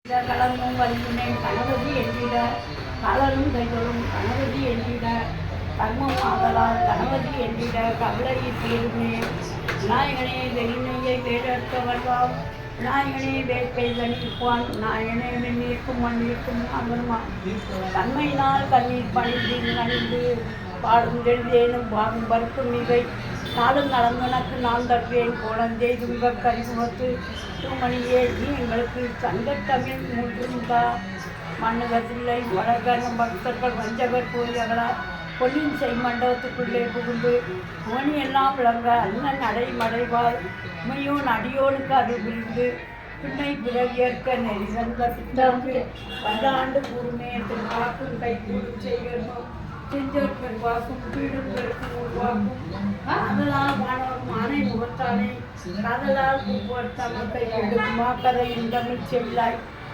கலந்தும் வலியுனை கணவதி என்றிட கலரும் கைகளும் கணவதி என்றிட கர்மம் ஆதலால் கணவதி என்றிட கவலையை தீருமே. விநாயகனே வெயினையை வேடற்க வருவான், விநாயகனே வேட்கை கணிப்பான், விநாயகனே வெந்நீர்க்கும் மண்ணிற்கும் அமருமா. தன்மையினால் கண்ணீர் பணிந்து நணிந்து பாடும் எழுதேனும் பாடும் பருக்கும் இவை நாளும் நலங்கனக்கு நான் தருவேன் கோலஞ்சை துன்பக் கரிமுகத்து தூமணியே நீ எங்களுக்கு சங்கத்தமிழ் மூன்றும் மண்ணுகத்தில்லை வடகரம் பக்தர்கள் வஞ்சகர் போயகளா பொன்னின் செய் மண்டபத்துக்குள்ளே புகுந்து மணி எல்லாம் விளங்க அண்ணன் அடைமடைவாள் உமையோன் அடியோனுக்கு அது புரிந்து பின்னை பிறவியற்க நெறிசந்த பித்தற்கு வந்தாண்டு கூறுமே திருவாக்கும் கை கூறும் செய்கிறோம் செஞ்சோர் வாக்கும் பீடும் பெருக்கும் உருவாக்கும் காதலால் வானோர் மானை முகத்தானே காதலால் பூப்போர் தமக்கை விடுமா கதையின் தமிழ் செல்லாய்